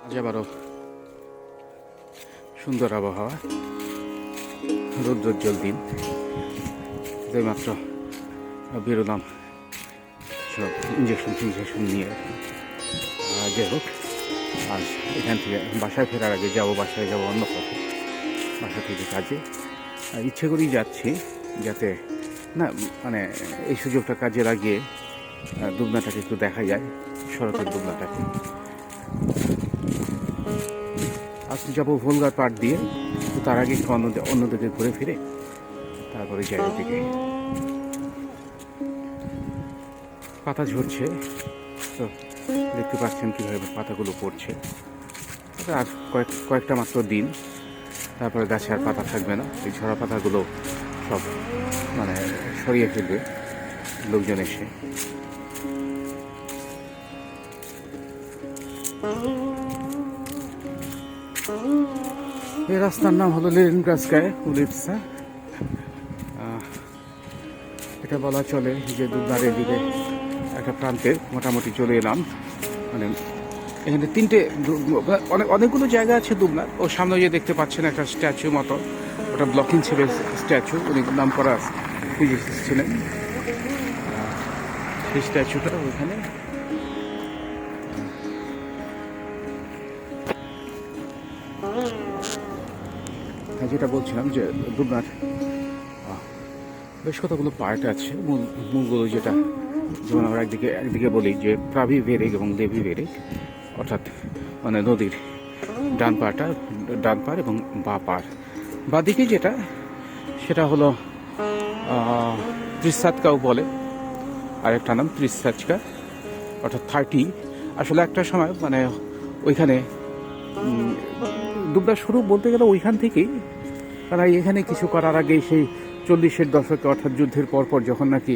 আজ আবারও সুন্দর আবহাওয়া, রৌদ্রোজ্জ্বল দিন। মাত্র বেরোলাম সব ইঞ্জেকশন নিয়ে। যাই হোক, আজ এখান থেকে বাসায় ফেরার আগে বাসায় যাবো অন্য পথে, বাসা থেকে কাজে। ইচ্ছে করেই যাচ্ছি যাতে না মানে এই সুযোগটা কাজে লাগিয়ে দুবনাটাকে একটু দেখা যায়, শরতের দুবনাটাকে। আজ যাবো ভোলগার পাড় দিয়ে, তো তার আগে একটু অন্যদিকে ঘুরে ফিরে তারপরে যাই ওদিকে। পাতা ঝরছে, তো দেখতে পাচ্ছেন কীভাবে পাতাগুলো পড়ছে। আর কয়েকটা মাত্র দিন, তারপরে গাছে আর পাতা থাকবে না। এই ঝরা পাতাগুলো সব মানে সরিয়ে ফেলবে লোকজন এসে। এই রাস্তার নাম হলো লেনিনগ্রাডস্কায়া উলিৎসা। এটা বলা চলে যে দুবনার দিকে একটা প্রান্তে মোটামুটি চলে এলাম। মানে এখানে অনেকগুলো জায়গা আছে দুবনার। ও সামনে যে দেখতে পাচ্ছেন একটা স্ট্যাচু মতো, ওটা ব্লকিং ছেলের স্ট্যাচু। উনি নাম করা ফিজিক্স ছিলেন। সেই স্ট্যাচুটা ওইখানে। যেটা বলছিলাম যে দুবনার বেশ কতগুলো পার্ট আছে। মূলগুলো যেটা, যেমন আমরা একদিকে বলি যে প্রাভি ভেরেক এবং লেভি ভেরেক, অর্থাৎ মানে নদীর ডান পাড় এবং বা পাড়। বাদিকে যেটা, সেটা হলো ত্রিসাৎকাও বলে, আরেকটা নাম ত্রিসাচকা, অর্থাৎ 30। আসলে একটা সময় মানে ওইখানে দুবনা শুরু বলতে গেলে ওইখান থেকেই। তারা এখানে কিছু করার আগে সেই 40-এর দশকে, অর্থাৎ যুদ্ধের পরপর যখন নাকি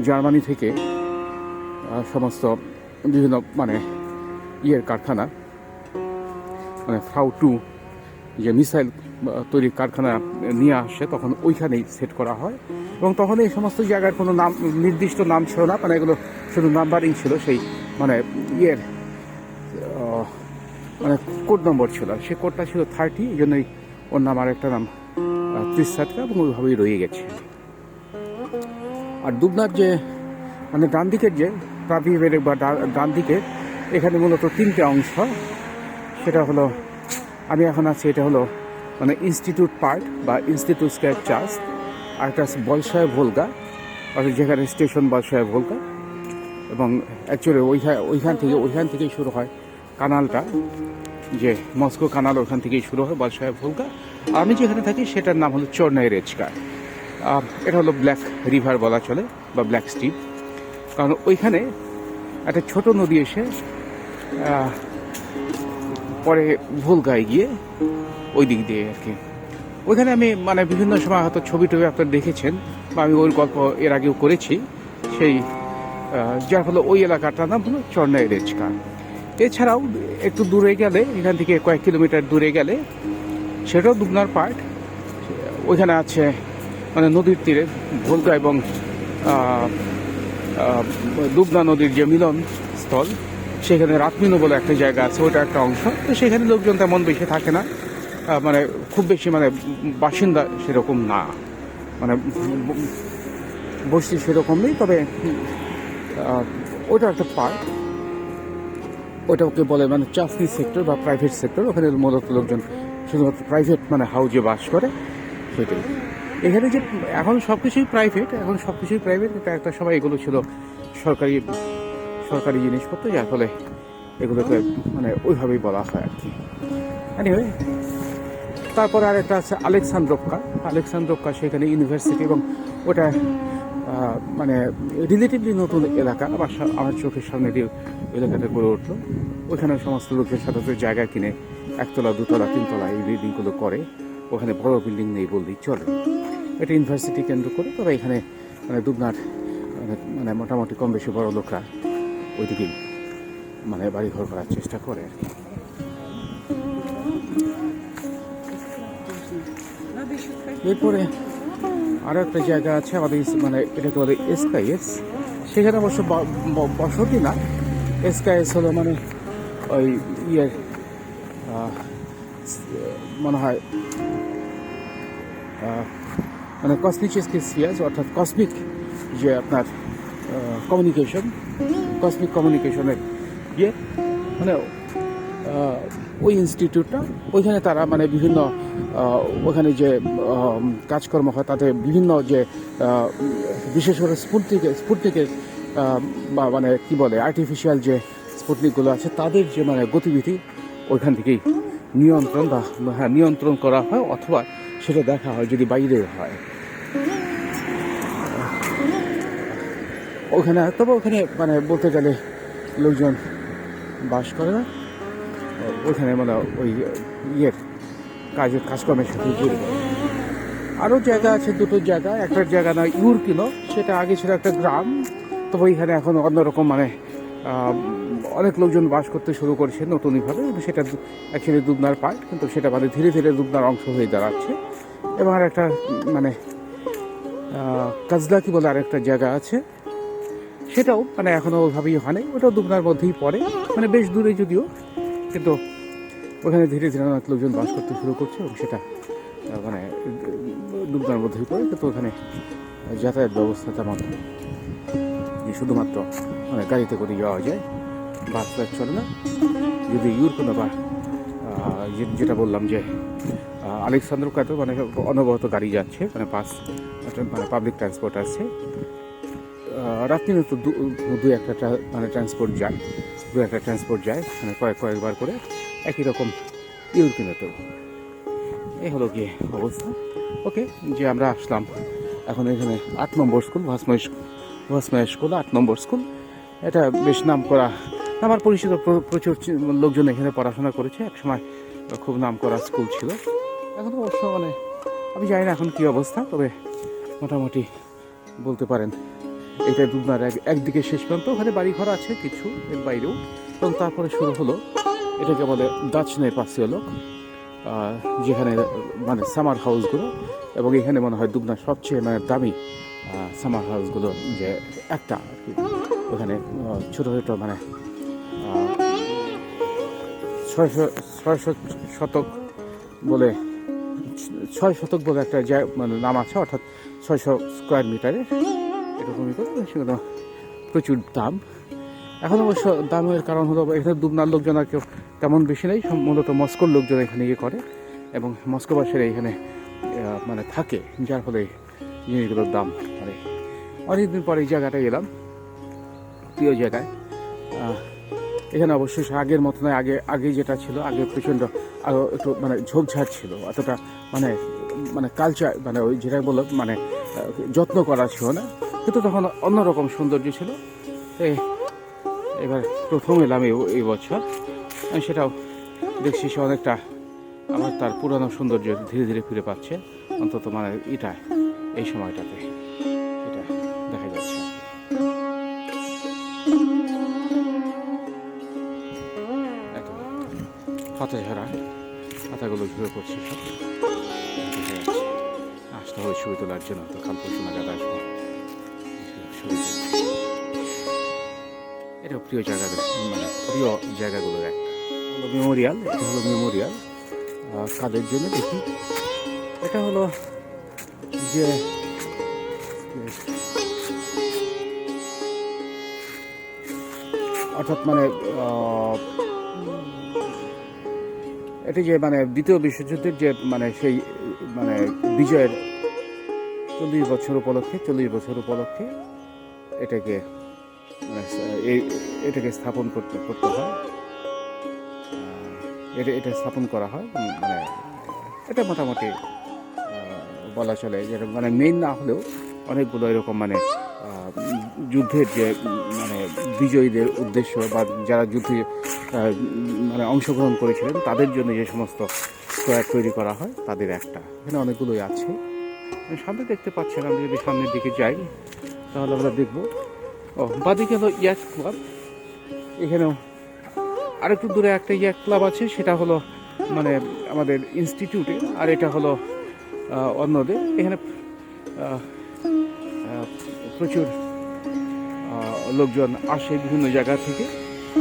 জার্মানি থেকে সমস্ত বিভিন্ন মানে কারখানা, মানে ফাউ-2 যে মিসাইল তৈরির কারখানা নিয়ে আসে, তখন ওইখানেই সেট করা হয়। এবং তখন এই সমস্ত জায়গার কোনো নাম, নির্দিষ্ট নাম ছিল না, মানে এগুলো শুধু নাম্বারিং ছিল। সেই মানে মানে কোড নম্বর ছিল, সেই কোডটা ছিল 30, এই জন্যই ওর নাম আর একটা নাম ত্রিসাৎকা, এবং ওইভাবেই রয়ে গেছে। আর দুবনার যে মানে ডান দিকের যে প্রাভি ভেরেক বা ডান দিকের, এখানে মূলত 3টে অংশ। সেটা হলো, আমি এখন আছি, এটা হলো মানে ইনস্টিটিউট পার্ট বা ইনস্টিটিউটস্কায়া চাস্ট। আর একটা আছে বলশায় ভোলগা, অর্থাৎ যেখানে স্টেশন বলশায় ভোলগা। এবং অ্যাকচুয়ালি ওইখান থেকেই শুরু হয় কানালটা, যে মস্কো কানাল, ওখান থেকেই শুরু হয় বলশায় ভোলগা। আমি যেখানে থাকি সেটার নাম হলো চর্নাই রেচকা। এটা হলো ব্ল্যাক রিভার বলা চলে, বা ব্ল্যাক স্ট্রিম। কারণ ওইখানে একটা ছোট নদী এসে পরে ভোলগায় গিয়ে ওই দিক দিয়ে আর কি। ওইখানে আমি মানে বিভিন্ন সময় হয়তো ছবি আপনারা দেখেছেন, বা আমি ওই গল্প এর আগেও করেছি। সেই যার ফলে ওই এলাকাটার নাম হলো চর্নাই রেচকা। এছাড়াও একটু দূরে গেলে, এখান থেকে কয়েক কিলোমিটার দূরে গেলে, সেটাও দুবনার পার্ট। ওইখানে আছে মানে নদীর তীরে ভোলগা এবং দুবনা নদীর যে মিলন স্থল, সেখানে রাতমিনো বলে একটা জায়গা আছে, ওটা একটা অংশ। তো সেখানে লোকজন তেমন বেশি থাকে না, মানে খুব বেশি মানে বাসিন্দা সেরকম না, মানে বসতি সেরকম নেই। তবে ওটা একটা পার্ট, ওটাকে বলে মানে চাকরি সেক্টর বা প্রাইভেট সেক্টর। ওখানে মূলত লোকজন শুধুমাত্র প্রাইভেট মানে হাউজে বাস করে, সেটাই। এখানে যে এখন সব কিছুই প্রাইভেট, এটা একটা সময় এগুলো ছিল সরকারি জিনিসপত্র, যার ফলে এগুলোকে মানে ওইভাবেই বলা হয় আর কি। এনিওয়ে, তারপরে আরেকটা আছে আলেকসান্দ্রোভকা, সেখানে ইউনিভার্সিটি, এবং ওটা মানে রিলেটিভলি নতুন এলাকা। আমার চোখের সামনে দিয়ে এলাকাটা গড়ে উঠলো। ওইখানে সমস্ত লোকের সাথে জায়গা কিনে 1তলা 2তলা 3তলা এই বিল্ডিংগুলো করে। ওখানে বড় বিল্ডিং নেই বললেই চলে। এটা ইউনিভার্সিটি কেন্দ্র করে। তবে এখানে মানে দুবনার মানে মোটামুটি কম বেশি বড় লোকরা ওইদিকেই মানে বাড়িঘর করার চেষ্টা করে আর কি। এরপরে আরও একটা জায়গা আছে আমাদের, মানে এটাকে বলে এসকাইএস। সেখানে অবশ্য বসতি না, এসকাইএস হলো মানে ওই মনে হয় মানে কসমিক স্পিয়ার্স, অর্থাৎ কসমিক যে আপনার কসমিক কমিউনিকেশনের ইয়ে মানে ওই ইনস্টিটিউটটা, ওইখানে তারা মানে বিভিন্ন ওখানে যে কাজকর্ম হয় তাতে বিভিন্ন যে বিশেষ করে স্পুটনিকের বা মানে কি বলে আর্টিফিশিয়াল যে স্পুটনিকগুলো আছে তাদের যে মানে গতিবিধি ওইখান থেকেই নিয়ন্ত্রণ করা হয়, অথবা সেটা দেখা হয় যদি বাইরে হয় ওখানে। তবে ওখানে মানে বলতে গেলে লোকজন বাস করে না, ওইখানে মানে ওই ইয়ের কাজকর্মের সাথে জড়িত। আরও জায়গা আছে, দুটো জায়গা, একটা জায়গা না ইউরকিনো, সেটা আগে ছিল একটা গ্রাম, তবে ওইখানে এখন অন্যরকম মানে অনেক লোকজন বাস করতে শুরু করছে নতুনভাবে। সেটা অ্যাকচুয়ালি দুবনার পার্ট, কিন্তু সেটা মানে ধীরে ধীরে দুবনার অংশ হয়ে দাঁড়াচ্ছে। এবং আর একটা মানে কাজলাকি বলে আরেকটা জায়গা আছে, সেটাও মানে এখনও ওইভাবেই হয় নাই, ওটাও দুবনার মধ্যেই পড়ে, মানে বেশ দূরে যদিও, কিন্তু ওখানে ধীরে ধীরে অনেক লোকজন বাস করতে শুরু করছে এবং সেটা মানে দুবনার মধ্যেই পড়ে। কিন্তু ওখানে যাতায়াত ব্যবস্থা তেমন শুধুমাত্র মানে গাড়িতে করে যাওয়া যায়, বাস চলে না। যদি ইউরকোনো বা যেটা বললাম যে আলেকসান্দ্রকাতে মানে অনবরত গাড়ি যাচ্ছে, মানে মানে পাবলিক ট্রান্সপোর্ট আছে, রাত্রিতে তো দু একটা মানে ট্রান্সপোর্ট যায় মানে কয়েকবার করে, একই রকম ইউরকিনোতেও। এই হলো গিয়ে অবস্থা। ওকে, যে আমরা আসলাম এখন এখানে 8 নম্বর স্কুল, ভাসমায়া স্কুল 8 নম্বর স্কুল। এটা বেশ নাম করা, আমার পরিচিত প্রচুর লোকজন এখানে পড়াশোনা করেছে, একসময় খুব নাম করা স্কুল ছিল। এখন অবশ্য মানে আমি জানি না এখন কী অবস্থা, তবে মোটামুটি বলতে পারেন এটা দুবনার একদিকে শেষ পর্যন্ত, ওখানে বাড়িঘর আছে কিছু এর বাইরেও, এবং তারপরে শুরু হলো এটাকে বলে দাচনে পাসিওলো, যেখানে মানে সামার হাউসগুলো, এবং এখানে মনে হয় দুবনার সবচেয়ে মানে দামি সামার হাউসগুলো যে একটা আর কি। ওখানে ছোটো ছোটো মানে 6 শতক বলে একটা মানে নাম আছে, অর্থাৎ 600 স্কোয়ার মিটারে এরকমই করে, সেগুলো প্রচুর দাম। এখন অবশ্য দামের কারণ হলো এখানে দুবনার লোকজন আর কেউ তেমন বেশি নেই, মূলত মস্কোর লোকজন এখানে ইয়ে করে এবং মস্কোবাসীরা এখানে মানে থাকে, যার ফলে জিনিসগুলোর দাম মানে। অনেকদিন পরে এই জায়গাটায় এলাম, প্রিয় জায়গায়। এখানে অবশ্যই আগের মতো নয়, আগে যেটা ছিল, আগে প্রচণ্ড আরও একটু মানে ঝোপঝাড় ছিল, অতটা মানে কালচার মানে ওই যেটা বললো মানে যত্ন করা ছিল না, কিন্তু তখন অন্যরকম সৌন্দর্য ছিল। এবার প্রথম এলাম এই বছর, সেটাও দেখছি সে অনেকটা আবার তার পুরানো সৌন্দর্য ধীরে ধীরে ফিরে পাচ্ছে, অন্তত মানে এই সময়টাতে এটা দেখা যাচ্ছে। পাতা ঝরা, পাতাগুলো ঝরে পড়ছে সব, আসতে হবে ছবি তোলার জন্য, তো কাল পরশু নাগাদ আসবো। এটা প্রিয় জায়গা, মানে প্রিয় জায়গাগুলোর একটা হলো মেমোরিয়াল। এটা হলো মেমোরিয়াল কাদের জন্য দেখি, এটা হলো যে অর্থাৎ মানে এটি যে মানে দ্বিতীয় বিশ্বযুদ্ধের যে মানে সেই মানে বিজয়ের 40 বছর উপলক্ষে এটাকে স্থাপন করতে হয়, এটা স্থাপন করা হয়। মানে এটা মোটামুটি বলা চলে যে মানে মেইন না হলেও অনেকগুলো এরকম মানে যুদ্ধের যে মানে বিজয়ীদের উদ্দেশ্য বা যারা যুদ্ধে মানে অংশগ্রহণ করেছিলেন তাদের জন্য যে সমস্ত স্কোয়ার তৈরি করা হয় তাদের একটা, এখানে অনেকগুলোই আছে। সামনে দেখতে পাচ্ছেন, আমি যদি সামনের দিকে যাই তাহলে আমরা দেখব বাদিকে হলো ইয়াক ক্লাব। এখানেও আরেকটু দূরে একটা ইয়াক ক্লাব আছে, সেটা হলো মানে আমাদের ইনস্টিটিউটে, আর এটা হলো অন্যদের। এখানে প্রচুর লোকজন আসে বিভিন্ন জায়গা থেকে,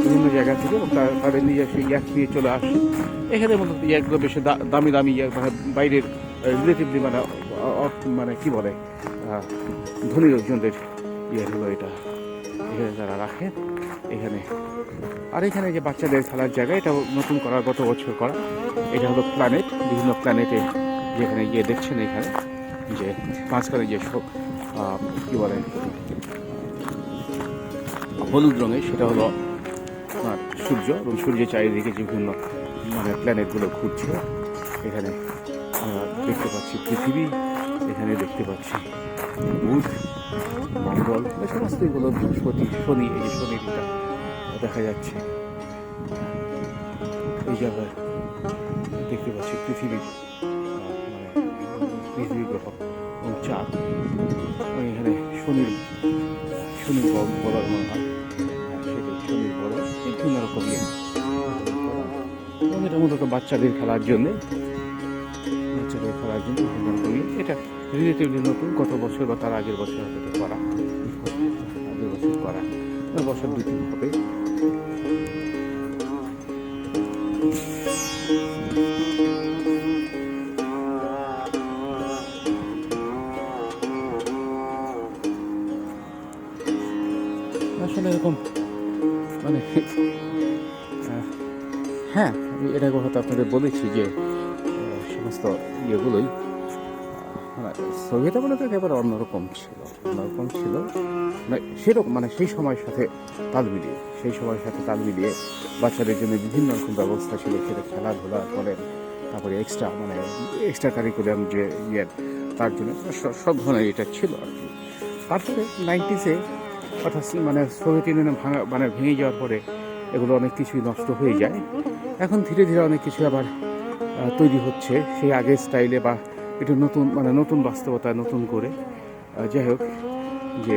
বিভিন্ন জায়গা থেকে, এবং তাদের নিজস্ব ইয়াক নিয়ে চলে আসে এখানে। মূলত ইয়াকগুলো বেশি দামি দামি ইয়াক, মানে বাইরের রিলেটিভলি মানে মানে কী বলে ধনী লোকজনদের ইয়ে হলো এটা, এখানে তারা রাখে এখানে। আর এখানে যে বাচ্চাদের খেলার জায়গা, এটা নতুন করা, গত বছর করা। এটা হলো প্ল্যানেট, বিভিন্ন প্ল্যানেটে যেখানে গিয়ে দেখছেন এখানে যে মাঝখানে যে কী বলে হলুদ রঙের, সেটা হলো আপনার সূর্য, এবং সূর্যের চারিদিকে যে বিভিন্ন মানে প্ল্যানেটগুলো ঘুরছে। এখানে দেখতে পাচ্ছি পৃথিবী, এখানে দেখতে পাচ্ছি বুধ, মঙ্গল, এই সমস্ত এগুলো, বৃহস্পতি, শনি, এই যে শনির এটা দেখা যাচ্ছে। এই জায়গায় দেখতে পাচ্ছি পৃথিবীর মানে পৃথিবী গ্রহ এবং চাঁদ। এখানে শনির বলার মনে হয়, সেটাই শনির বলা, বিভিন্ন রকম ইয়ে। এবং এটা মূলত বাচ্চাদের খেলার জন্যে, বিভিন্ন রকম ইয়ে। এটা রিলেটিভলি নতুন, গত বছর বা তার আগের বছর হয়তো করা, আগের বছর করা, বছর 2-3 হবে। আসলে এরকম মানে হ্যাঁ, আমি এর আগে হয়তো আপনাদের বলেছি যে সমস্ত ইয়েগুলোই মানে সোভিয়েত আমলে তো একেবারে অন্যরকম ছিল মানে সেরকম, মানে সেই সময়ের সাথে তাল মিলিয়ে বাচ্চাদের জন্য বিভিন্ন রকম ব্যবস্থা ছিল। সেটা খেলাধুলা করেন, তারপরে এক্সট্রা কারিকুলাম যে ইয়ে, তার জন্য সব ধরনের এটা ছিল আর কি। তারপরে 90s অর্থাৎ মানে সোভিয়েত ইউনিয়ন ভেঙে যাওয়ার পরে এগুলো অনেক কিছুই নষ্ট হয়ে যায়। এখন ধীরে ধীরে অনেক কিছু আবার তৈরি হচ্ছে সেই আগের স্টাইলে, বা একটু নতুন বাস্তবতায় নতুন করে। যাই হোক, যে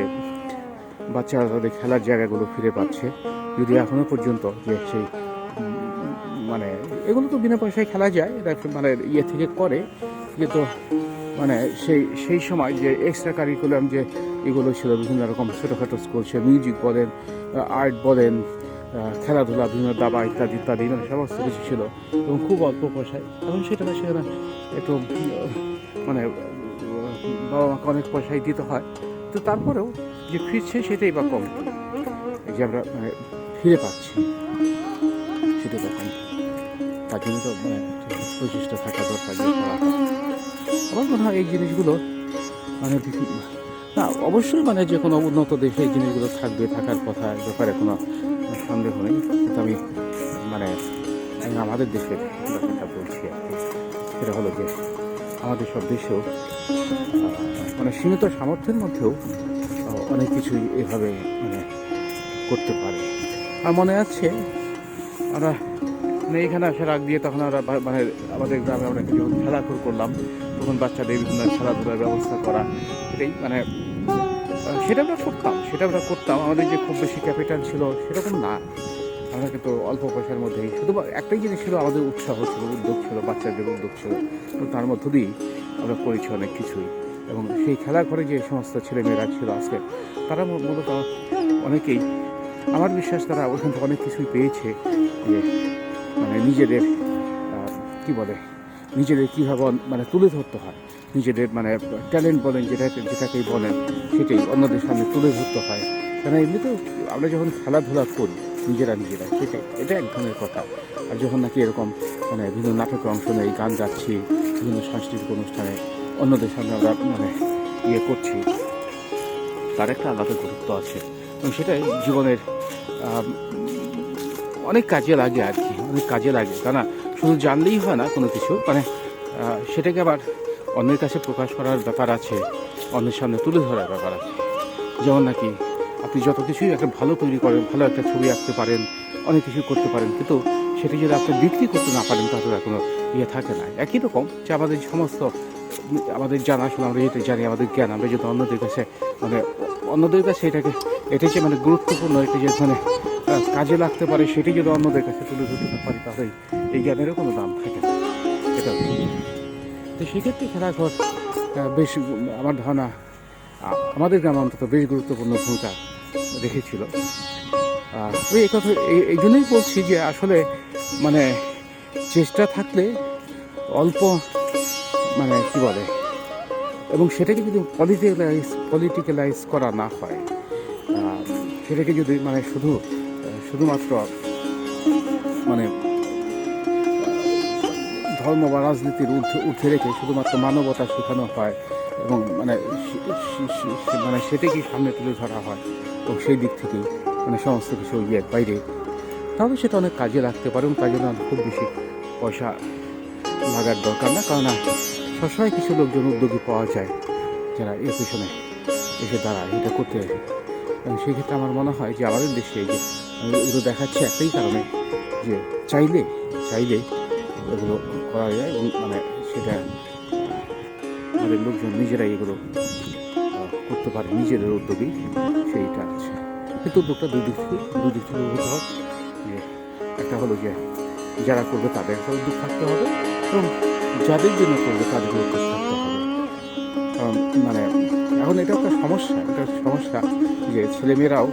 বাচ্চারা তাদের খেলার জায়গাগুলো ফিরে পাচ্ছে, যদি এখনও পর্যন্ত যে সেই মানে এগুলো তো বিনা পয়সায় খেলা যায়, এটা মানে ইয়ে থেকে করে, কিন্তু মানে সেই সময় যে এক্সট্রা কারিকুলাম যে এগুলো ছিল, বিভিন্ন রকম ছোটোখাটো স্কুল, সে মিউজিক বলেন, আর্ট বলেন, খেলাধুলা, বিভিন্ন দাবা ইত্যাদি মানে সমস্ত কিছু ছিল, এবং খুব অল্প পয়সায়। এবং সেখানে একটু মানে বাবা মাকে অনেক পয়সায় দিতে হয়, তো তারপরেও যে ফিরছে সেটাই বা কম, যে আমরা মানে ফিরে পাচ্ছি সেটাই বা কম। তার জন্য তো মানে প্রচেষ্টা থাকা দরকার। আমার মনে হয় এই জিনিসগুলো মানে না, অবশ্যই মানে যে কোনো উন্নত দেশে এই জিনিসগুলো থাকার কথা, ব্যাপারে কোনো সন্দেহ নেই। কিন্তু আমি মানে আমাদের দেশের ব্যাপারটা বলছি আর কি। সেটা হলো যে আমাদের সব দেশেও মানে সীমিত সামর্থ্যের মধ্যেও অনেক কিছুই এভাবে মানে করতে পারে। আর মনে আছে আমরা মানে এখানে আসার আগ দিয়ে তখন আমরা মানে আমাদের গ্রামে আমরা যখন খেলা করলাম, তখন বাচ্চাদের বিভিন্ন খেলাধুলার ব্যবস্থা করা, এটাই মানে সেটা আমরা করতাম। আমাদের যে খুব বেশি ক্যাপিটাল ছিল সেরকম না, আমরা কিন্তু অল্প পয়সার মধ্যেই, শুধু একটাই জিনিস ছিল, আমাদের উৎসাহ ছিল, উদ্যোগ ছিল, বাচ্চাদের উদ্যোগ ছিল, তার মধ্য দিয়েই আমরা করেছি অনেক কিছুই। এবং সেই খেলার ঘরে যে সমস্ত ছেলেমেয়েরা ছিল আজকে, তারা মূলত অনেকেই, আমার বিশ্বাস তারা ওখান থেকে অনেক কিছুই পেয়েছে, যে মানে নিজেদের কীভাবে মানে তুলে ধরতে হয়, নিজেদের মানে ট্যালেন্ট বলেন, যেটাকেই বলেন, সেটাই অন্যদের সামনে তুলে ধরতে হয়। কেন এমনিতেও আমরা যখন খেলাধুলা করি নিজেরা সেটাই, এটা এক ধরনের কথা। আর যখন নাকি এরকম মানে বিভিন্ন নাটকে অংশ নেই, গান গাচ্ছি, বিভিন্ন সাংস্কৃতিক অনুষ্ঠানে অন্যদের সামনে আমরা মানে ইয়ে করছি, তার একটা আলাদা গুরুত্ব আছে। এবং সেটাই জীবনের অনেক কাজে লাগে আর কি, কেন শুধু জানলেই হয় না কোনো কিছু, মানে সেটাকে আবার অন্যের কাছে প্রকাশ করার ব্যাপার আছে, অন্যের সামনে তুলে ধরার ব্যাপার আছে। যেমন নাকি আপনি যত কিছুই একটা ভালো তৈরি করেন, ভালো একটা ছবি আঁকতে পারেন, অনেক কিছু করতে পারেন, কিন্তু সেটি যদি আপনি বিক্রি করতে না পারেন, তাহলে কোনো ইয়ে থাকে না। একই রকম যে আমাদের সমস্ত আমাদের জানাশোনা, আমরা যেটা জানি, আমাদের জ্ঞান, আমরা যদি অন্যদের কাছে এটা যে মানে গুরুত্বপূর্ণ, এটা যে মানে কাজে লাগতে পারে, সেটি যদি অন্যদের কাছে তুলে ধরতে না পারি, তাহলে এই জ্ঞানেরও কোনো দাম থাকে না। এটা তো সেক্ষেত্রে খেলাঘর বেশ, আমার ধারণা আমাদের গ্রামে অন্তত বেশ গুরুত্বপূর্ণ ভূমিকা রেখেছিল। আমি এই কথা এই জন্যই বলছি যে আসলে মানে চেষ্টা থাকলে অল্প মানে কি বলে, এবং সেটাকে যদি পলিটিক্যালাইজ করা না হয়, সেটাকে যদি মানে শুধুমাত্র মানে ধর্ম বা রাজনীতির ঊর্ধ্বে রেখে শুধুমাত্র মানবতা শেখানো হয় এবং মানে সেটাকেই সামনে তুলে ধরা হয় এবং সেই দিক থেকে মানে সমস্ত কিছু বাইরে, তাহলে সেটা অনেক কাজে লাগতে পারে এবং তার জন্য খুব বেশি পয়সা লাগার দরকার না, কারণ সবসময় কিছু লোকজন উদ্যোগী পাওয়া যায় যারা এর পেছনে এসে দাঁড়ায় এটা করতে আসে। এবং সেক্ষেত্রে আমার মনে হয় যে আমাদের দেশে যে এগুলো দেখাচ্ছে একটাই কারণে যে চাইলে এগুলো করা যায় এবং মানে সেটা আমাদের লোকজন নিজেরাই এগুলো করতে পারে নিজেদের উদ্যোগেই, সেইটা আছে। কিন্তু উদ্যোগটা দুই দিক থেকে হতে হয়। যে একটা হলো যে যারা করবে তাদের একটা উদ্যোগ থাকতে হবে এবং যাদের জন্য করবে তাদের উদ্যোগ থাকতে হবে। কারণ মানে এখন এটা একটা সমস্যা যে ছেলেমেয়েরাও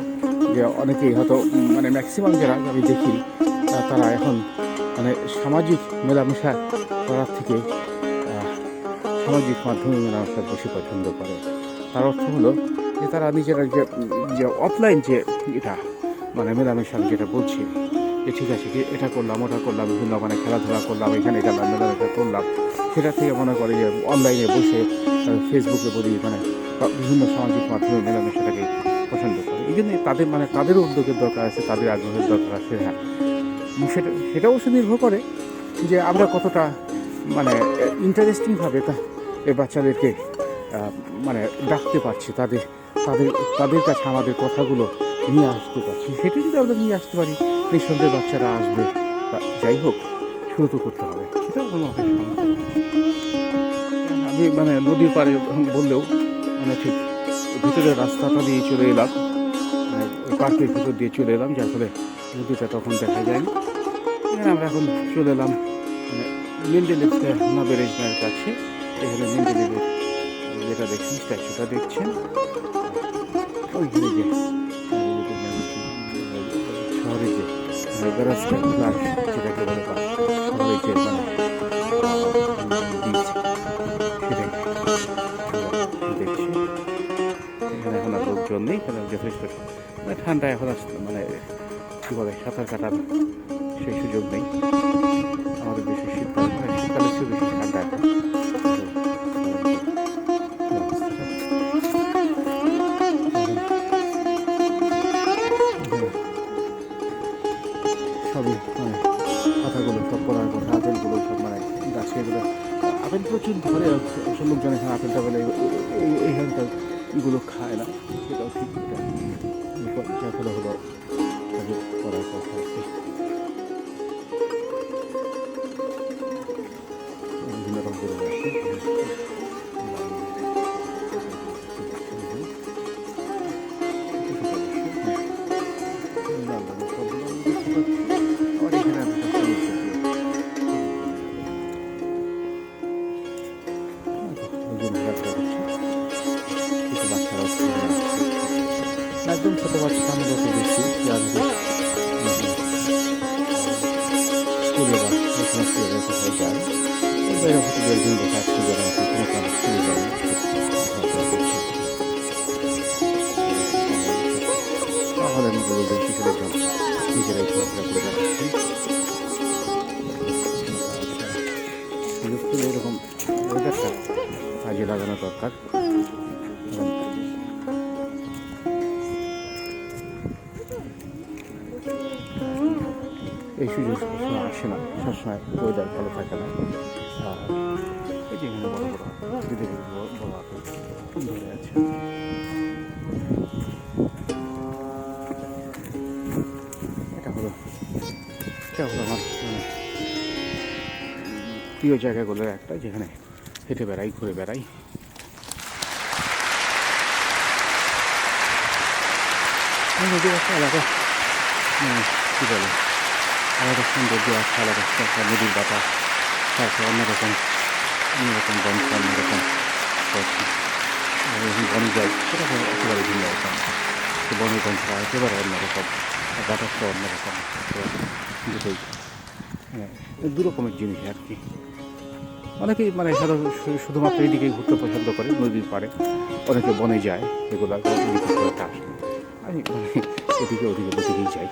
যে অনেকেই হয়তো মানে ম্যাক্সিমাম যারা আমি দেখি তারা এখন মানে সামাজিক মেলামেশা করার থেকে সামাজিক মাধ্যমে মেলামেশা বেশি পছন্দ করে। তার অর্থ হলো যে তারা নিজেরা যে অফলাইন যে এটা মানে মেলামেশা যেটা বলছি যে ঠিক আছে এটা করলাম ওটা করলাম, বিভিন্ন মানে খেলাধুলা করলাম, এখানে গেলাম মেলামেশা করলাম, সেটা থেকে মনে করে যে অনলাইনে বসে ফেসবুকে বলি মানে বিভিন্ন সামাজিক মাধ্যমে মেলামেশাটাকে পছন্দ করে। এই জন্য তাদের উদ্যোগের দরকার আছে, তাদের আগ্রহের দরকার আছে। হ্যাঁ, সেটা অবশ্য নির্ভর করে যে আমরা কতটা মানে ইন্টারেস্টিংভাবে এই বাচ্চাদেরকে মানে ডাকতে পারছি, তাদের কাছে আমাদের কথাগুলো নিয়ে আসতে পারছি। সেটা যদি আমরা নিয়ে আসতে পারি নিঃসন্দেহে বাচ্চারা আসবে। যাই হোক, শুরু তো করতে হবে, সেটাও কোনো আমি মানে নদীর পাড়ে বললেও মানে ঠিক ভিতরের রাস্তাটা দিয়ে চলে এলাম, পার্কের ভিতর দিয়ে চলে এলাম, যার ফলে নদীটা তখন দেখা যায়নি। এখানে আমরা এখন চলে এলাম মানে মেন্ডেলিভ নাবেরেজনের কাছে। এখানে মেন্ডেলিভের যেটা দেখছেন স্ট্যাচুটা দেখছেন, ওইখানে যে শহরে যে বেরাস্তা ফ্লাশ যেটাকে বলে বা শহরে যে মানে বিচ সেটাই দেখছি। এখানে এখন আর লোকজন নেই, এখানে যথেষ্ট ঠান্ডা এখন মানে কী বলে সাঁতার কাটার সেই সুযোগ নেই। আমাদের দেশে শীতকালে চেয়ে বেশি ঠান্ডা এখন। সবই মানে কথাগুলো সব করার কথা, আপেলগুলো সব মানে গাছে এগুলো আপেল প্রচুর ধরে সব লোকজন এখানে আপেলটা বলে এইখানকার এগুলো খায় না, সেটাও ঠিক। যার ফলে হলো করার কথা আর কি। বিভিন্ন রকম করে আছে একদম ছোটো বাচ্চা আমরা যত দেখছি যার স্কুলে বা সমস্ত যায় বাইরে হয়তো দু একজন দেখাচ্ছি যারা কোনো কাজ স্কুলে যায় তাহলে আমি বলবো যে শিশুদের জন্য নিজেরাই খেলাধুলা করে যাচ্ছি। সুযোগ পেলে এরকম ওয়েদারটা কাজে লাগানো দরকার। এই সুযোগ সবসময় আসে না, সবসময় ওয়েদার ভালো থাকে না। এই যে এখানে বড় বড় আপেল ধরে আছে। এটা হলো আমার মানে প্রিয় জায়গাগুলোর একটা, যেখানে হেঁটে বেড়াই, ঘুরে বেড়াই। নদীর একটা এলাকা কী বলে আলাদা সৌন্দর্য আছে, আলাদা একটা নদীর বাতাস, তারপর অন্যরকম গন্ধ, অন্যরকম বন যায়, সেটা একেবারে ভিন্ন রকম। বনগঞ্জটা একেবারে অন্যরকম, বাতাসটা অন্যরকম, দুটোই দু রকমের জিনিস আর কি। অনেকেই মানে শুধুমাত্র এইদিকে ঘুরতে পছন্দ করে, নদীর পাড়ে, অনেকে বনে যায়, এগুলো আসে। আমি মানে ওদিকে ওদিকেই যাই।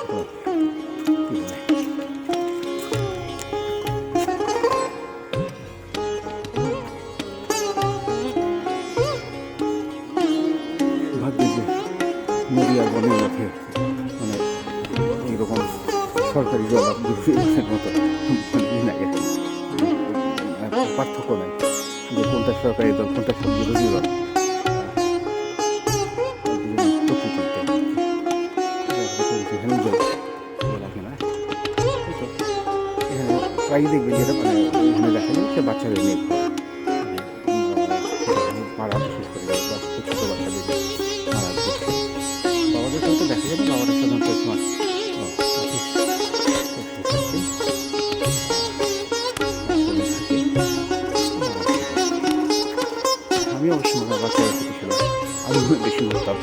তো কী বলে, ভাগ্যে যে নদী আর বনের মধ্যে মানে এইরকম সরকারি জলার মতো লাগে, পার্থক্য নাই যে কোনটা সরকারি দল কোনটা বিরোধী দল। যেখানে যাই লাগে না, এখানে প্রায়ই দেখবে যেটা মানে এখানে দেখা যায় সে বাচ্চাদের নিয়ে মারা, বিশেষ করে ছোটো বাচ্চাদের মারা করছে। বাবাদের তো দেখা যাবে, বাবারা সাধারণত তোমার আমি অবশ্য আমার বাচ্চারা ছোটো ছিল, আমি বেশি ঘুরতাম।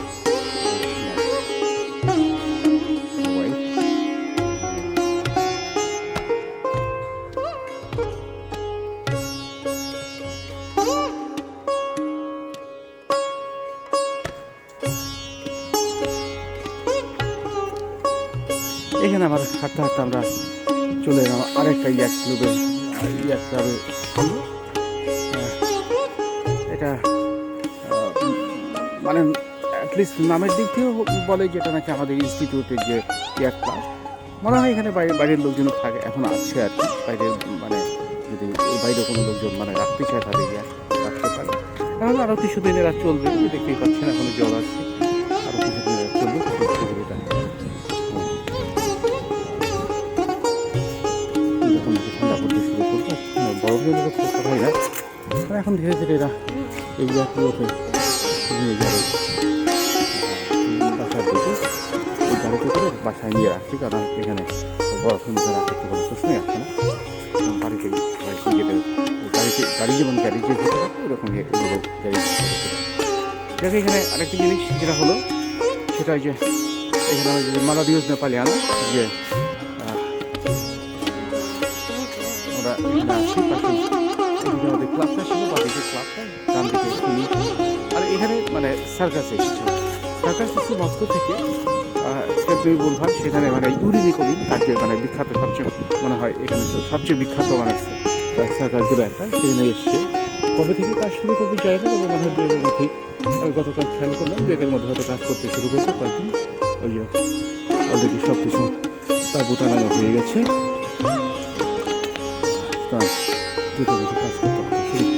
এখানে আমার হাঁটতে হাঁটতে আমরা চলে এলাম আরেকটা ইয়াট ক্লাবের সামনে। এটা মানে অ্যাটলিস্ট নামের দিক থেকেও বলে যেটা নাকি আমাদের ইনস্টিটিউটের যে ইয়াট ক্লাব। মনে হয় এখানে বাইরের লোকজন থাকে, এখন আছে আর কি। বাইরে মানে যদি বাইরে কোনো লোকজন মানে রাখতে চায় তাদের ইয়াট রাখতে পারে। তাহলে আরও কিছুদিন এরা চলবে, দেখতেই পাচ্ছেন এখনো জল আছে, আরও কিছুদিন এরা চলবে। সুবিধা ঠান্ডা পড়তে শুরু করবে, বরফ জলের কথা হয় না। এখন ধীরে ধীরে এরা এই ইয়াটগুলোকে নিয়ে যাবে বাসার দিকে, ওই গাড়িতে করে বাসায় নিয়ে রাখছি, কারণ এখানে বরফের মধ্যে রাখার তো কোনো প্রশ্নই আসছে না। বাড়িতেই যেতে গাড়ি যেমন গ্যারেজে যেতে হবে, ওরকম এগুলো গ্যারেজ যাকে। এখানে আরেকটি জিনিস যেটা হলো সেটা যে এখানে আমার যে মালাদিউস নেপালি আনা যে ওরা এখানে আসি, পাশে আমাদের ক্লাবটা ছিল, বাদিকে ক্লাবটা, ডান দিকে শুনি। আর এখানে মানে সার্কাস এসেছে, সার্কাস এসেছে মস্কো থেকে, স্টেপনি বুলভার, সেখানে মানে ইউরিনি কবিন তার যে মানে বিখ্যাত সবচেয়ে মনে হয় এখানে সবচেয়ে বিখ্যাত মানে সার্কাসগুলো একটা, সেখানে এসছে। কবে থেকে কাজ শুরু করতে চাই না, তবে মনে হয় দুয়ের মধ্যেই, আমি গতকাল খেয়াল করলাম দুয়ের মধ্যে হয়তো কাজ করতে শুরু করেছে কয়েকদিন। ওই যে অলরেডি সব কিছু তার বোটানো হয়ে গেছে, তার দ্রুত কাজ করতে হবে শুরু।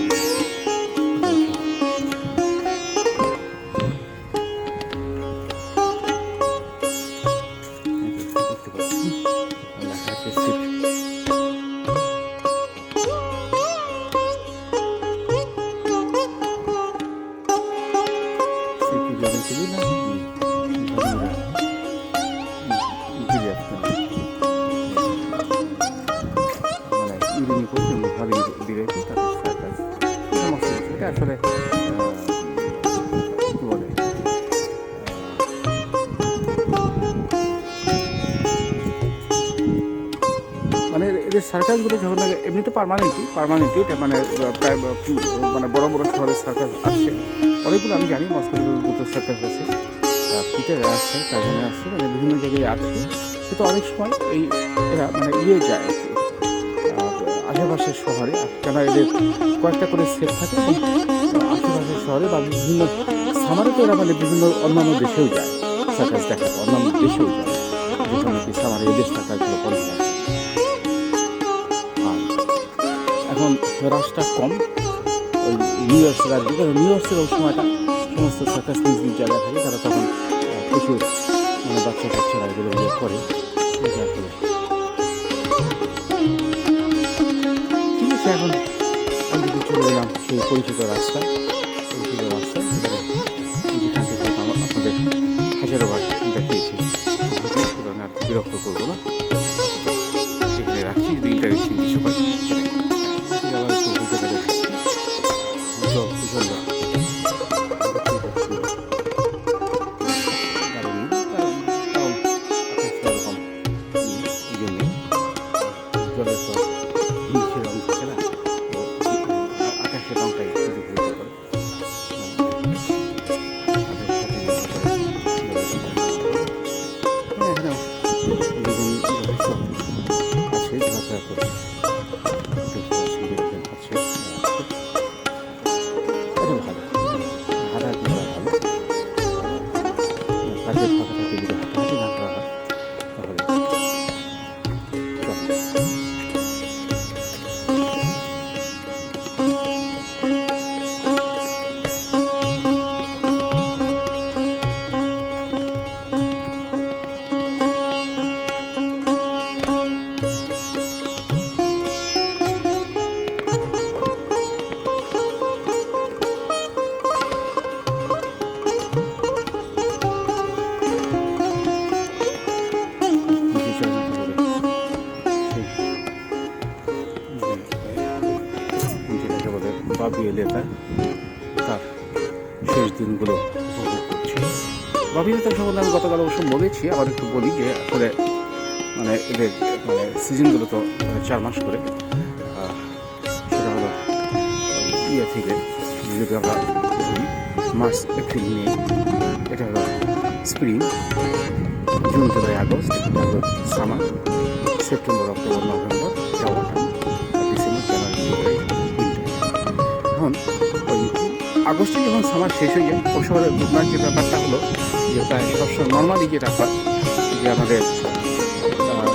আসলে কি বলে, মানে এদের সার্কাসগুলো যখন এমনিতে পার্মানেন্টলি এটা মানে প্রায় মানে বড় বড় শহরের সার্কাস আসছে অনেকগুলো, আমি জানি মস্কোর দুটো সার্কাস আছে, পিটারে আসছে, কাজানে আসছে, মানে বিভিন্ন জায়গায় আসছে। কিন্তু অনেক সময় এই এরা মানে যায় আর কি আশেপাশের শহরে, কেন এদের কয়েকটা করে সেট থাকে, আশেপাশের শহরে বা বিভিন্ন সামারে তো এরা মানে বিভিন্ন অন্যান্য দেশেও যায় সার্কাস দেখা, অন্যান্য দেশেও যায়, যেটা নাকি সামারে এদের সার্কাসগুলো বন্ধ হয়। আর এখন রাশটা কম ওই নিউ ইয়র্কের আর কি, নিউ ইয়র্কের ওই সময়টা সমস্ত সার্কাস নিজ নিজ জায়গা থাকে, তারা তখন প্রচুর মানে বাচ্চারা এগুলো করে। ঠিক আছে, এখন আমি যদি চলে এলাম সেই পরিচিত রাস্তায়, আপনাদের হাজারো বার দেখিয়েছি, আর বিরক্ত করবো না, এখানে রাখছি। যদি ইন্টারেস্টিং কিছু পাই আবার একটু বুঝতে পেরে ভীষণ বাপি এলেতা তার শেষ দিনগুলো উপভোগ করছে। বাপি এলেতার সম্বন্ধে আমি গতকাল অবশ্য বলেছি, আবার একটু বলি যে আসলে মানে এদের মানে সিজনগুলো তো 4 মাস করে, সেটা হলো ইয়ে থেকে যদি আমরা ধরি মার্চ এপ্রিল মে, এটা হলো স্প্রিং, জুন জুলাই আগস্ট এটা হলো সামার, সেপ্টেম্বর অক্টোবর নভেম্বর এটা অটাম, ডিসেম্বর জানুয়ারি ফেব্রুয়ারি উইন্টার। এখন ওই আগস্টে যখন সামার শেষ হয়ে যায় ওই সময় দুবনার যে ব্যাপারটা হলো যে প্রায় সবসময় নর্মালি যেটা হয় যে আমাদের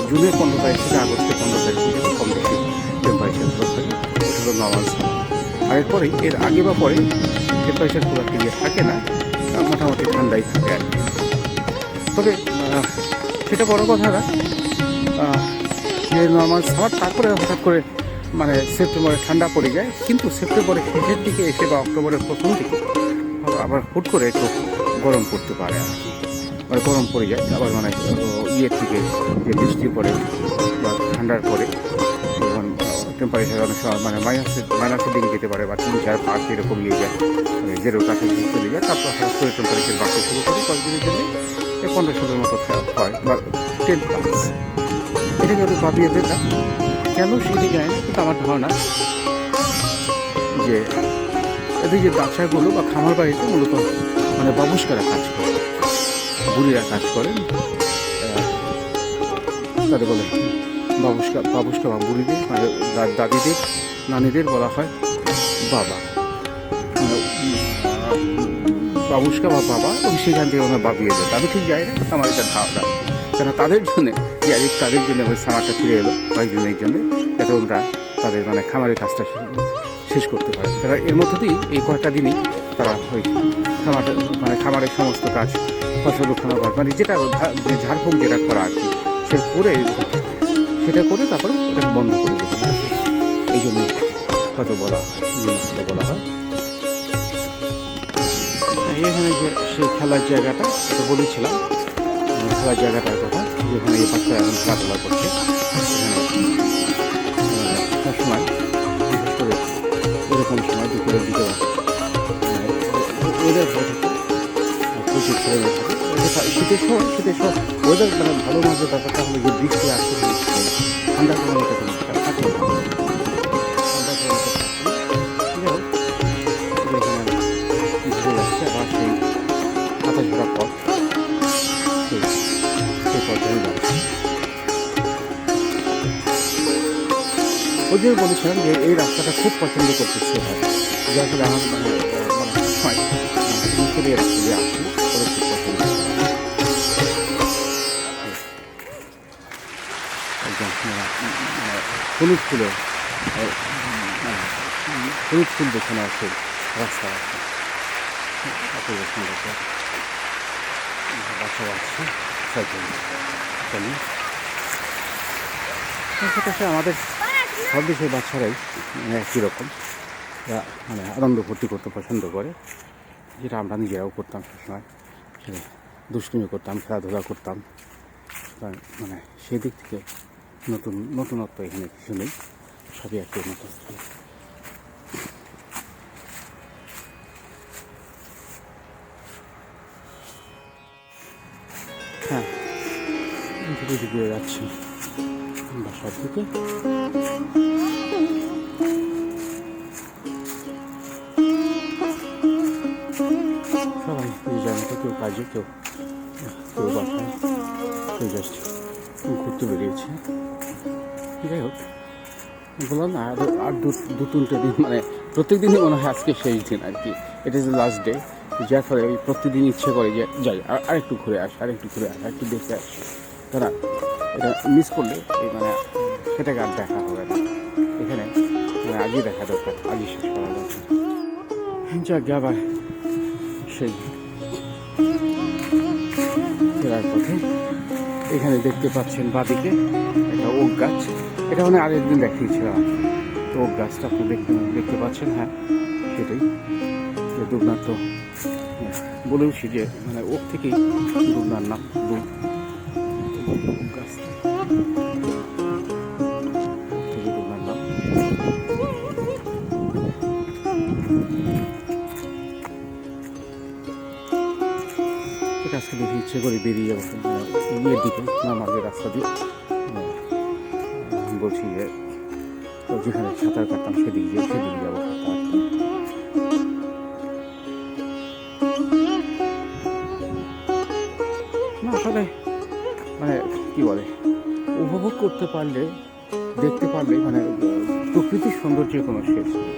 জুনের 15 তারিখ থেকে আগস্টের 15 তারিখ পর্যন্ত কম বেশি টেম্পারেচার গ্রোথ থাকে, এটা হলো নর্মাল সামার। আর এরপরেই এর আগে বা পরে টেম্পারেচার খুব একটা ইয়ে থাকে না, মোটামুটি ঠান্ডাই থাকে আর কি। তবে সেটা বড় কথা না, যে নর্মাল সামার তারপরে হঠাৎ করে মানে সেপ্টেম্বরে ঠান্ডা পড়ে যায়, কিন্তু সেপ্টেম্বরের শেষের দিকে এসে বা অক্টোবরের প্রথম দিকে আবার হুট করে একটু গরম পড়তে পারে আর কি, মানে গরম পড়ে যায় আবার মানে ইয়ের থেকে যে বৃষ্টি পড়ে বা ঠান্ডার পরে তখন টেম্পারেচার অনেক সময় মানে মাইনাসের দিকে যেতে পারে বা 3-4-5 এরকম ইয়ে যায়, মানে 0 কাছে চলে যায়। তারপর হঠাৎ করে টেম্পারেচার বাড়তে শুরু করে কয়েকদিনের জন্য 15-16 মতো হয় বা 10+। এটা কিন্তু ভাবিয়ে দেয় কেন সেটি যায় না, কিন্তু আমার ধারণা যে এদের যে বাচ্চাগুলো বা খামার বাড়িতে মূলত মানে বাবুস্কারা কাজ করে, বুড়িরা কাজ করেন, তাদের বলে বাবুস্কা বা বুড়িদের মানে দাদিদের নানিদের বলা হয় বাবা, বাবুস্কা বা বাবা, এবং সেখান থেকে ওনার বাবিয়ে দেয়। আমি ঠিক যাই না, আমার এটা ধারণা, কেন তাদের জন্যে যে তাদের জন্য ওই সামারটা ফিরে এলো কয়েকজনের জন্য, যাতে ওরা তাদের মানে খামারের কাজটা শেষ করতে পারে। তারা এর মধ্যে দিয়েই এই কয়েকটা দিনই তারা ওই খামারের মানে খামারের সমস্ত কাজ, ফসল রক্ষণাবেক্ষণ মানে যেটা ঝাড়ফুঁক যেটা করা আর কি, সেটা করে তারপরে ওটাকে বন্ধ করে দেবে, এই জন্য হয়তো বলা হয়। এখানে যে সেই খেলার জায়গাটা এটা বলেছিলাম, খেলার জায়গাটার কথা, যেখানে এই বাচ্চারা এখন খেলাধুলা করছে, সবসময় বিশেষ করে এরকম সময় দুপুরের দিকে ওয়েদার ভালো থাকে, প্রচুর ছেলে থাকে শীতের সময় ওয়েদার মানে ভালো মাঝে ব্যাপারটা হলো যে বৃষ্টি আসছে, ঠান্ডা কোনো মতো কোনো থাকে না, ঠান্ডা কোনো মতো থাকে না। এখানে ঘুরে যাচ্ছে আবার সেই হাতে ঝোড়া পথ, সেই পথ ধরে যাচ্ছে। ওই জন্য বলেছিলাম যে এই রাস্তাটা খুব পছন্দ করতেছে, যার ফলে আমার মানে সময় এই রাস্তা দিয়ে আসি ওরা খুব পছন্দ একদম হলুদ ফুলের হলুদ ফুল দেখানো আছে রাস্তা আছে, বাচ্চারা আসছে পাশাপাশি আমাদের সব দেশের বাচ্চারাই একই রকম মানে আনন্দ ভর্তি করতে পছন্দ করে, যেটা আমরা নিজেরাও করতাম সবসময়, দুষ্টুমি করতাম, খেলাধুলা করতাম, মানে সেই দিক থেকে নতুনত্ব এখানে কিছু নেই, সবই একই মতো। হ্যাঁ, দিকে যাচ্ছি বাসার দিকে। সবাই নিজের মতো, কেউ কাজে, কেউ বাসায়, কেউ জাস্ট ঘুরতে বেরিয়েছে। যাই হোক, বললাম না আর 2-3 দিন মানে প্রত্যেক দিনই মনে হয় আজকে শেষ দিন আর কি, it is the last day, যার ফলে ওই প্রতিদিন ইচ্ছে করে যে যাই আরেকটু ঘুরে আসি, আরেকটু দেখে আসি, তারা এটা মিস করলে এই মানে সেটাকে আর দেখা হবে না, এখানে মানে আজই দেখা দরকার, আজই শেষ করা দরকার। যাক আবার সেই ফেরার পথে এখানে দেখতে পাচ্ছেন বাদিকে একটা ওক গাছ, এটা মানে আরেকদিন দেখিয়েছিলাম, তো ওক গাছটা আপনি দেখতে পাচ্ছেন, হ্যাঁ সেটাই দুবনার, তো বলেওছি যে মানে ওক থেকেই দুবনার নাম, গাছ থেকে দুবনার নাম। ইচ্ছে করে বেরিয়ে যাবো ইয়ের দিকে নামাজের রাস্তা দিয়ে। বলছি যে যেখানে সাঁতার কাটতাম সেদিকে যাবো সাঁতার না। আসলে মানে কী বলে, উপভোগ করতে পারলে, দেখতে পারলে মানে প্রকৃতির সৌন্দর্যের কোনো শেষ নেই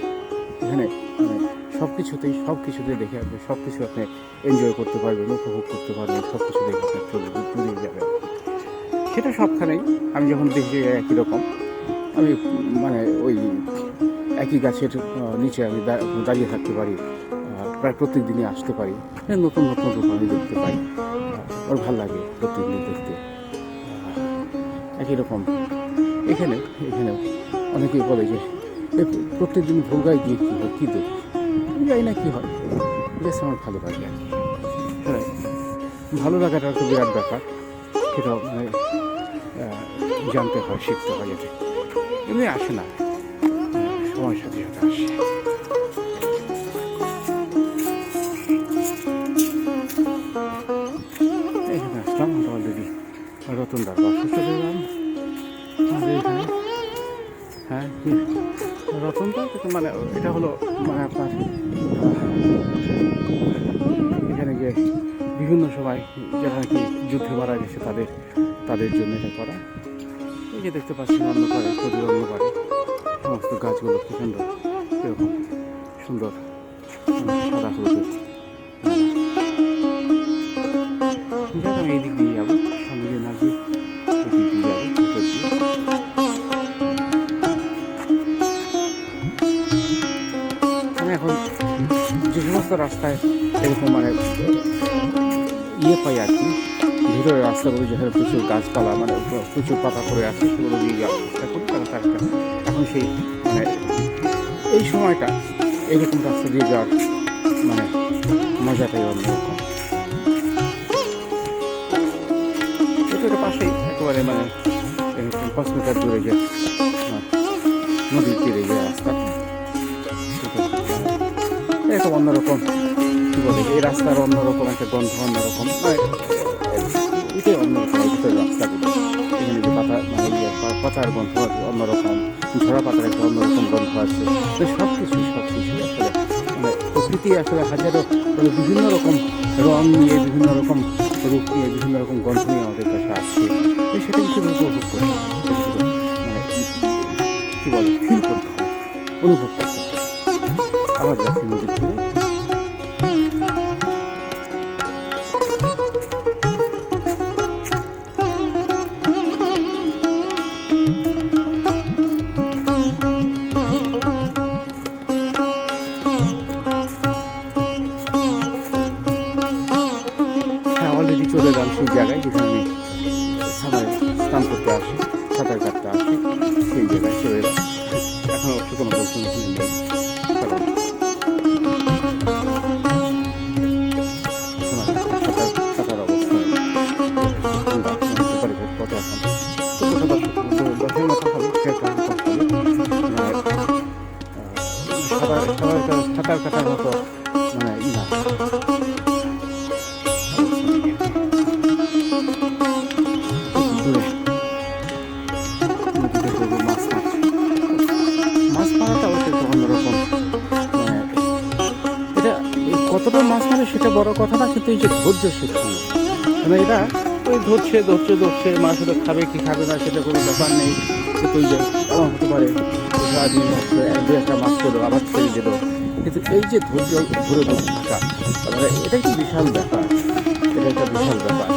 এখানে। মানে সব কিছুতেই দেখে আপনি সব কিছু আপনি এনজয় করতে পারবেন, উপভোগ করতে পারবেন, সব কিছু দেখে আপনার চলে যাবেন। সেটা সবখানেই আমি যখন দেখি একই রকম, আমি মানে ওই একই গাছের নিচে আমি দাঁড়িয়ে থাকতে পারি, প্রায় প্রত্যেক দিনই আসতে পারি, নতুন নতুন রূপ আমি দেখতে পাই। আমার ভালো লাগে প্রত্যেকদিন দেখতে একই রকম। এখানেও অনেকেই বলে যে প্রত্যেকদিন ভোলগায় গিয়ে কী হয়, কী দেখি, আমি জানি না কী হয়, বেশ আমার ভালো লাগে আর কি। হ্যাঁ, ভালো লাগাটা তো বিরাট ব্যাপার, সেটাও মানে জানতে হয়, শিখতে হয়, যাতে এমনি আসে না, সময়ের সাথে সাথে আসে। এখানে আসলাম, অলরেডি রতনদার বাসা চলে গেলাম আমাদের এখানে। হ্যাঁ, রতনদা মানে এটা হলো মানে আপনার এখানে যে বিভিন্ন সময় যারা নাকি যুদ্ধে মারা গেছে তাদের জন্য এটা করা। এই যে দেখতে পাচ্ছেন অন্ধকারে, প্রচুর অন্ধকারে সমস্ত গাছগুলো কি সুন্দর, এরকম সুন্দর সাদা হলুদের। আমি এই দিক দিয়ে যাবো, সামনে দিয়ে না গিয়ে এই দিক দিয়ে যাবো। এখন যে সমস্ত রাস্তায় এরকম মানে ইয়ে পাই আর কি, ভিতরের রাস্তাগুলো যেখানে প্রচুর গাছপালা মানে প্রচুর পাতা করে আছে, সেগুলো দিয়ে যাওয়ার চেষ্টা করি। কারণ তার এখন সেই মানে এই সময়টা এইরকম রাস্তা দিয়ে যাওয়ার মানে মজাটাই অন্যরকম। এটা পাশেই একেবারে মানে 5 মিটার দূরে যে নদীর তীরে যে রাস্তা, এটা অন্যরকম। কী বলে, এই রাস্তার অন্যরকম একটা গন্ধ, অন্যরকম মানে এটাই অন্যরকম। ভিতরের রাস্তাগুলো এখানে যে পাতা মানে পাতার গন্ধ অন্যরকম, ঝরা পাতার একটা অন্যরকম গন্ধ আছে। তো সব কিছু আসলে মানে প্রকৃতি আসলে হাজারো বিভিন্ন রকম রং নিয়ে, বিভিন্ন রকম রূপ নিয়ে, বিভিন্ন রকম গন্ধ নিয়ে আমাদের কাছে আসছে। তো সেটা কিছু উপভোগ করতে হবে, মানে কী বলে, ফিল করতে হবে, অনুভব করতে হবে। আবার যাচ্ছি নদীর তীরে। অলরেডি চলে গেলাম সেই জায়গায় যেখানে আমি স্নান করতে আসি, সাঁতার কাটতে আসি, সেই জায়গায় চলে গেলাম। এখন অবশ্য কোনো প্রশ্ন নেই, কারণ কাটার অবস্থায় কত এখন দশের মতো হবে, সাঁতার কাটার মতো মানে না। মাছ মারাটা অবশ্যই অন্যরকম। এটা কতটা মাছ মারে সেটা বড় কথা না, কিন্তু এই যে ধৈর্য শিখছে, মানে এরা ওই ধরছে মাছ হয়তো খাবে কি খাবে না সেটা কোনো ব্যাপার নেই। কিন্তু ওই যে আমার হতে পারে সারাদিন দু একটা মাছ পেলো, আবার ছেড়ে দিল, কিন্তু এই যে ধৈর্য ধরে বসে থাকা, মানে এটা একটি বিশাল ব্যাপার। এটা একটা বিশাল ব্যাপার।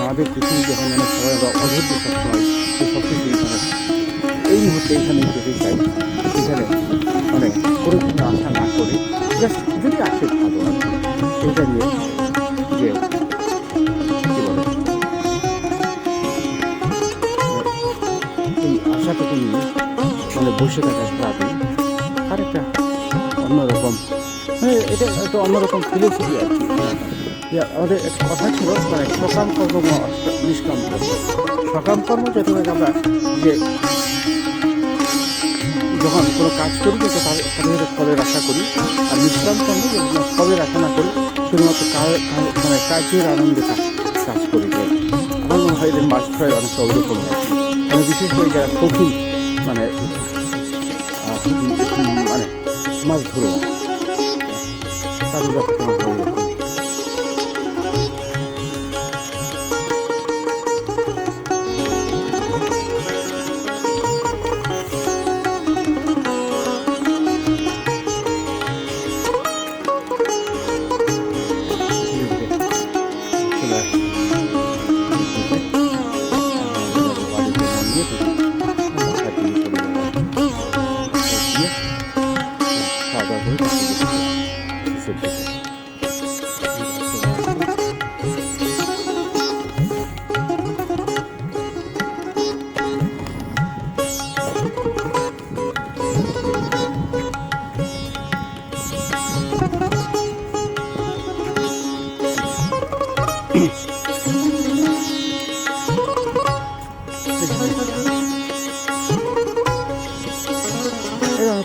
আমাদের পৃথিবী যখন মানে সবাই আমরা অধৈর্য সবসময়, সেই সব কিছুই মানে এই মুহূর্তে এখানে যেতে চাই, সেখানে মানে কোনো কিছু আশা না করে জাস্ট যদি আসে ভালো আর কি, সেইটা নিয়ে যে কী বলে এই আশাটুকু নিয়ে মানে বসে থাকা ভাবি আর একটা অন্যরকম, মানে এটা একটা অন্যরকম ফিলোসফি আর কি। আমাদের একটা কথা ছিল মানে সকাম কর্ম নিষ্কাম কর্ম। সকাম কর্ম যাতে আমরা যে যখন কোনো কাজ করি কিন্তু তাদের ফলের আশা করি, আর নিষ্কাম কর্ম ফলের আশা না করি, শুধুমাত্র মানে কাজের আনন্দে থাকি। কাজ করে যায়। আমার মনে হয় এদের মাছ ধরায় অনেকটা ওইরকম মানে বিশেষ করে যারা কঠিন মানে মানে মাছ ধরে তাদের ব্যাপারটা আমার ভালো লাগে।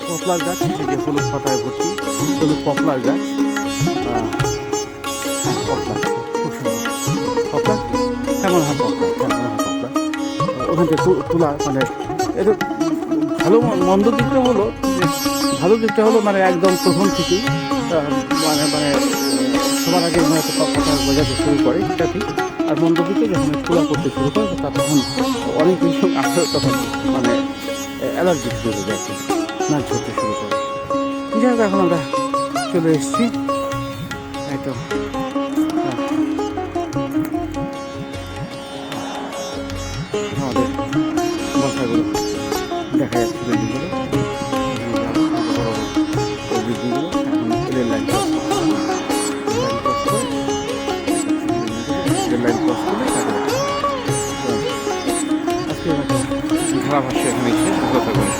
পপলার গাছ, এই যে হলুদ পাতায় ভর্তি হলুদ পপলার গাছ। পপলার খুব সুন্দর পপলার, কেমন হয় পপলার, কেমন হয় পপলার ওখান থেকে তোলা মানে এর ভালো মন্দ দিকটা হলো যে ভালো দিকটা হলো মানে একদম প্রথম থেকেই মানে মানে সবার আগে হয়তো পাতা বোঝাতে শুরু করে সেটা ঠিক। আর মন্দ দিকে যখন তোলা করতে শুরু করে তখন অনেক কিছু আমরা তখন মানে অ্যালার্জি শুরু হয়ে যায়, মাছ ধরতে শুরু করে। যাই হোক, এখন আমরা চলে এসেছি একদম আমাদের বাসাগুলো দেখা যাচ্ছে বিল্ডিংগুলো, ওই বিল্ডিংগুলো এখন রেল লাইন ক্রস করে আজকে ধারাভাষ্য এখানে এসে কথা বলে।